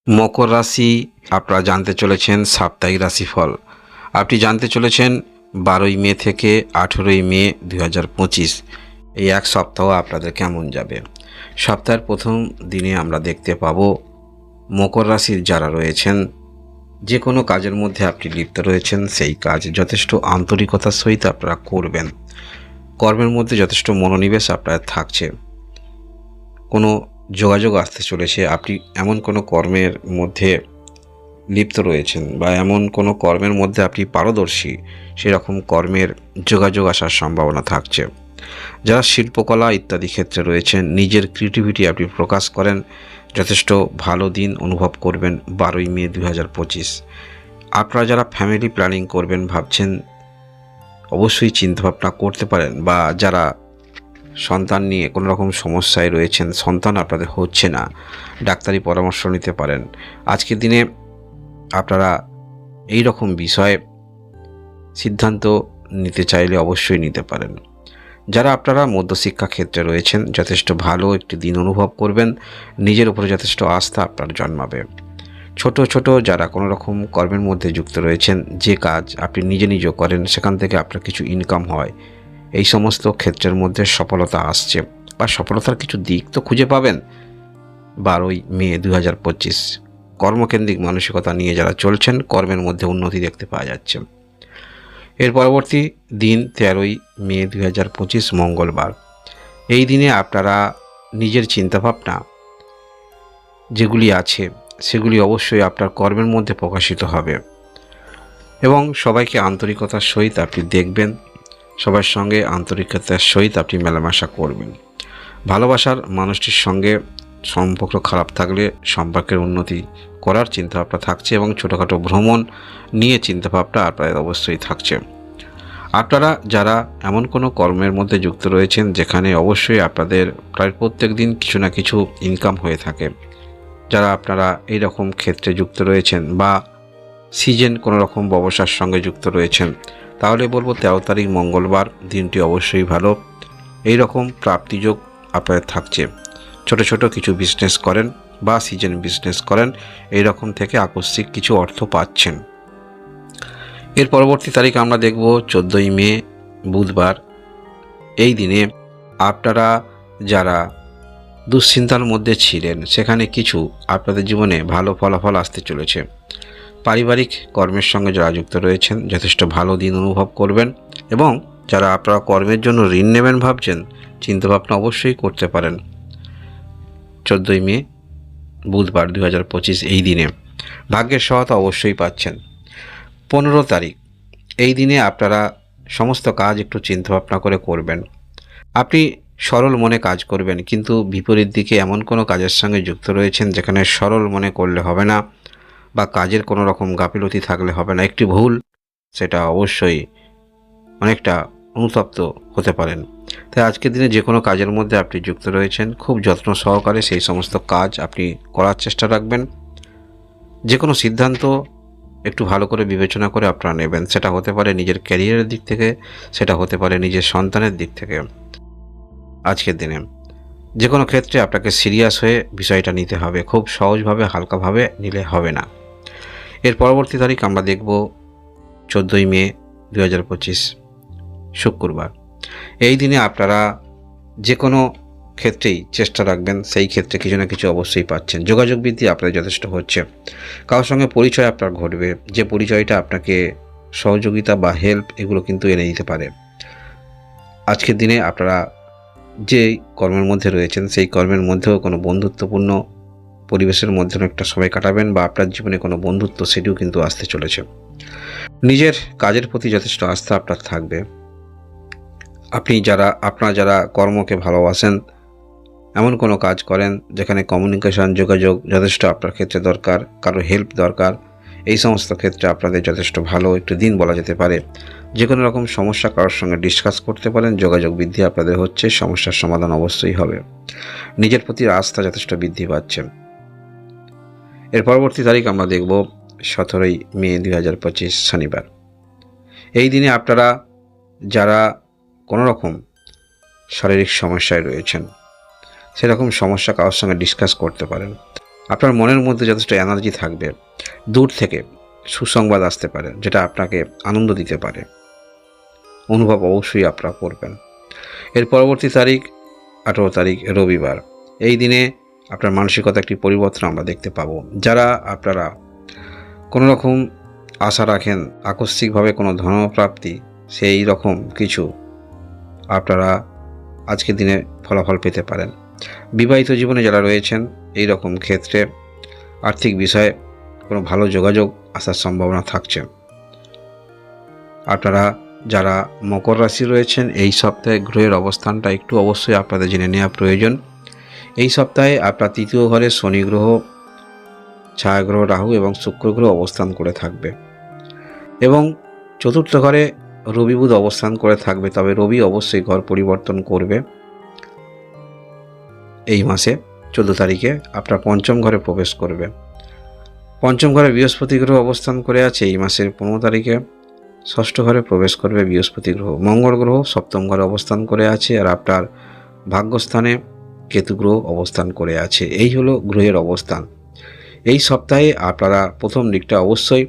মকর রাশি আপনারা জানতে চলেছেন সাপ্তাহিক রাশিফল। আপনি জানতে চলেছেন 12ই মে থেকে 18ই মে 2025 এই এক সপ্তাহ আপনাদের কেমন যাবে। সপ্তাহের প্রথম দিনে আমরা দেখতে পাবো মকর রাশির যারা রয়েছেন, যে কোনো কাজের মধ্যে আপনি লিপ্ত রয়েছেন সেই কাজ যথেষ্ট আন্তরিকতার সহিত আপনারা করবেন। কর্মের মধ্যে যথেষ্ট মনোনিবেশ আপনার থাকছে। কোনো যোগাযোগ আসতে চলেছে, আপনি এমন কোনো কর্মের মধ্যে লিপ্ত রয়েছেন বা এমন কোনো কর্মের মধ্যে আপনি পারদর্শী, সেরকম কর্মের যোগাযোগ আসার সম্ভাবনা থাকছে। যারা শিল্পকলা ইত্যাদি ক্ষেত্রে রয়েছেন, নিজের ক্রিয়েটিভিটি আপনি প্রকাশ করেন, যথেষ্ট ভালো দিন অনুভব করবেন 12ই মে 2025। আপনারা যারা ফ্যামিলি প্ল্যানিং করবেন ভাবছেন, অবশ্যই চিন্তাভাবনা করতে পারেন, বা যারা সন্তান নিয়ে কোনো রকম সমস্যায় রয়েছেন, সন্তান আপনাদের হচ্ছে না, ডাক্তারি পরামর্শ নিতে পারেন। আজকের দিনে আপনারা এই রকম বিষয়ে সিদ্ধান্ত নিতে চাইলে অবশ্যই নিতে পারেন। যারা আপনারা মধ্যশিক্ষা ক্ষেত্রে রয়েছেন, যথেষ্ট ভালো একটি দিন অনুভব করবেন, নিজের উপরে যথেষ্ট আস্থা আপনার জন্মাবে। ছোট ছোট যারা কোনো রকম কর্মের মধ্যে যুক্ত রয়েছেন, যে কাজ আপনি নিজে করেন, সেখান থেকে আপনার কিছু ইনকাম হয়, এই সমস্ত ক্ষেত্রের মধ্যে সফলতা আসছে বা সফলতার কিছু দিক তো খুঁজে পাবেন 12ই মে 2025। কর্মকেন্দ্রিক মানসিকতা নিয়ে যারা চলছেন, কর্মের মধ্যে উন্নতি দেখতে পাওয়া যাচ্ছে। এর পরবর্তী দিন 13ই মে 2025 মঙ্গলবার। এই দিনে আপনারা নিজের চিন্তাভাবনা যেগুলি আছে সেগুলি অবশ্যই আপনার কর্মের মধ্যে প্রকাশিত হবে এবং সবাইকে আন্তরিকতার সহিত আপনি দেখবেন, সবার সঙ্গে আন্তরিকতার সহিত আপনি মেলামেশা করবেন। ভালোবাসার মানুষটির সঙ্গে সম্পর্ক খারাপ থাকলে সম্পর্কের উন্নতি করার চিন্তাভাবনা থাকছে এবং ছোটোখাটো ভ্রমণ নিয়ে চিন্তাভাবনা আপনাদের অবশ্যই থাকছে। আপনারা যারা এমন কোনো কর্মের মধ্যে যুক্ত রয়েছেন যেখানে অবশ্যই আপনাদের প্রায় প্রত্যেক দিন কিছু না কিছু ইনকাম হয়ে থাকে, যারা আপনারা এই রকম ক্ষেত্রে যুক্ত রয়েছেন বা সিজন কোনো রকম ব্যবসার সঙ্গে যুক্ত রয়েছেন, তাহলে বলবো 13 তারিখ মঙ্গলবার দিনটি অবশ্যই ভালো। এই রকম প্রাপ্তিযোগ আপনাদের থাকছে। ছোট ছোট কিছু বিজনেস করেন বা সিজন বিজনেস করেন, এই রকম থেকে আকস্মিক কিছু অর্থ পাচ্ছেন। এর পরবর্তী তারিখ আমরা দেখব 14ই মে বুধবার। এই দিনে আপনারা যারা দুশ্চিন্তার মধ্যে ছিলেন, সেখানে কিছু আপনাদের জীবনে ভালো ফলাফল আসতে চলেছে। পারিবারিক কর্মের সঙ্গে যারা যুক্ত রয়েছেন, যথেষ্ট ভালো দিন অনুভব করবেন এবং যারা আপনারা কর্মের জন্য ঋণ নেবেন ভাবছেন, চিন্তাভাবনা অবশ্যই করতে পারেন। 14ই মে বুধবার 2025 এই দিনে ভাগ্যের সহায়তা অবশ্যই পাচ্ছেন। 15 তারিখ এই দিনে আপনারা সমস্ত কাজ একটু চিন্তাভাবনা করে করবেন। আপনি সরল মনে কাজ করবেন, কিন্তু বিপরীত দিকে এমন কোনো কাজের সঙ্গে যুক্ত রয়েছেন যেখানে সরল মনে করলে হবে না বা কাজের কোনো রকম গাফিলতি থাকলে হবে না। একটি ভুল, সেটা অবশ্যই অনেকটা অনুতপ্ত হতে পারেন। তাই আজকের দিনে যে কোনো কাজের মধ্যে আপনি যুক্ত রয়েছেন, খুব যত্ন সহকারে সেই সমস্ত কাজ আপনি করার চেষ্টা রাখবেন। যে কোনো সিদ্ধান্ত একটু ভালো করে বিবেচনা করে আপনারা নেবেন। সেটা হতে পারে নিজের ক্যারিয়ারের দিক থেকে, সেটা হতে পারে নিজের সন্তানের দিক থেকে। আজকের দিনে যে কোনো ক্ষেত্রে আপনাকে সিরিয়াস হয়ে বিষয়টা নিতে হবে, খুব সহজভাবে হালকাভাবে নিলে হবে না। এর পরবর্তী তারিখ আমরা দেখব 14ই মে 2025 শুক্রবার। এই দিনে আপনারা যে কোনো ক্ষেত্রেই চেষ্টা রাখবেন, সেই ক্ষেত্রে কিছু না কিছু অবশ্যই পাচ্ছেন। যোগাযোগ বৃদ্ধি আপনাদের যথেষ্ট হচ্ছে। কারোর সঙ্গে পরিচয় আপনার ঘটবে, যে পরিচয়টা আপনাকে সহযোগিতা বা হেল্প এগুলো কিন্তু এনে দিতে পারে। আজকের দিনে আপনারা যে কর্মের মধ্যে রয়েছেন, সেই কর্মের মধ্যেও কোনো বন্ধুত্বপূর্ণ পরিবেশের মধ্যে একটা সময় কাটাবেন বা আপনার জীবনে কোনো বন্ধুত্ব, সেটিও কিন্তু আসতে চলেছে। নিজের কাজের প্রতি যথেষ্ট আস্থা আপনার থাকবে। আপনারা যারা কর্মকে ভালোবাসেন, এমন কোনো কাজ করেন যেখানে কমিউনিকেশন, যোগাযোগ যথেষ্ট আপনার ক্ষেত্রে দরকার, কারো হেল্প দরকার, এই সমস্ত ক্ষেত্রে আপনাদের যথেষ্ট ভালো একটি দিন বলা যেতে পারে। যে কোনো রকম সমস্যা কারোর সঙ্গে ডিসকাস করতে পারেন, যোগাযোগ বৃদ্ধি আপনাদের হচ্ছে, সমস্যার সমাধান অবশ্যই হবে। নিজের প্রতি আস্থা যথেষ্ট বৃদ্ধি পাচ্ছে। এর পরবর্তী তারিখ আমরা দেখব 17ই মে 2025 শনিবার। এই দিনে আপনারা যারা কোনো রকম শারীরিক সমস্যায় রয়েছেন, সেরকম সমস্যা কারোর সঙ্গে ডিসকাস করতে পারেন। আপনার মনের মধ্যে যথেষ্ট এনার্জি থাকবে। দূর থেকে সুসংবাদ আসতে পারে, যেটা আপনাকে আনন্দ দিতে পারে। অনুভব অবশ্যই আপনারা করবেন। এর পরবর্তী তারিখ 18 তারিখ রবিবার। এই দিনে আপনার মানসিকতা একটি পরিবর্তন আমরা দেখতে পাবো। যারা আপনারা কোনো রকম আশা রাখেন আকস্মিকভাবে কোনো ধনপ্রাপ্তি, সেই রকম কিছু আপনারা আজকের দিনে ফলাফল পেতে পারেন। বিবাহিত জীবনে যারা রয়েছেন এই রকম ক্ষেত্রে আর্থিক বিষয়ে কোনো ভালো যোগাযোগ আসার সম্ভাবনা থাকছে। আপনারা যারা মকর রাশি রয়েছেন এই সপ্তাহে গ্রহের অবস্থানটা একটু অবশ্যই আপনাদের জেনে নেওয়া প্রয়োজন। এই সপ্তাহে আপনার তৃতীয় ঘরে শনি গ্রহ, ছায়াগ্রহ রাহু এবং শুক্র গ্রহ অবস্থান করে থাকবে এবং চতুর্থ ঘরে রবি বুধ অবস্থান করে থাকবে। তবে রবি অবশ্যই ঘর পরিবর্তন করবে এই মাসে 14 তারিখে আপনার পঞ্চম ঘরে প্রবেশ করবে। পঞ্চম ঘরে বৃহস্পতি গ্রহ অবস্থান করে আছে এই মাসের 15 তারিখে। ষষ্ঠ ঘরে প্রবেশ করবে বৃহস্পতি গ্রহ। মঙ্গল গ্রহ সপ্তম ঘরে অবস্থান করে আছে আর আপনার ভাগ্যস্থানে কেতু গ্রহ অবস্থান করে আছে। এই হলো গ্রহের অবস্থান। এই সপ্তাহে আপনারা প্রথম দিকটা অবশ্যই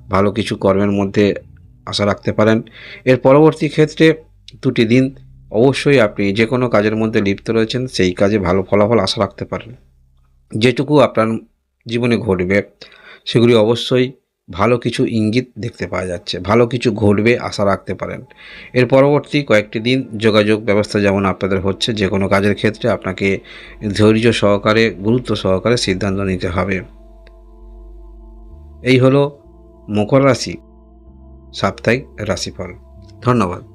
ভালো কিছু কর্মের মধ্যে আশা রাখতে পারেন। এর পরবর্তী ক্ষেত্রে দুটি দিন অবশ্যই আপনি যে কোনো কাজের মধ্যে লিপ্ত রয়েছেন সেই কাজে ভালো ফলাফল আশা রাখতে পারেন। যেটুকু আপনার জীবনে ঘটবে সেগুলি অবশ্যই ভালো কিছু ইঙ্গিত দেখতে পাওয়া যাচ্ছে। ভালো কিছু ঘটবে আশা রাখতে পারেন। এর পরবর্তী কয়েকটি দিন যোগাযোগ ব্যবস্থা যেমন আপনাদের হচ্ছে, যে কোনো কাজের ক্ষেত্রে আপনাকে ধৈর্য সহকারে, গুরুত্ব সহকারে সিদ্ধান্ত নিতে হবে। এই হলো মকর রাশি সাপ্তাহিক রাশিফল। ধন্যবাদ।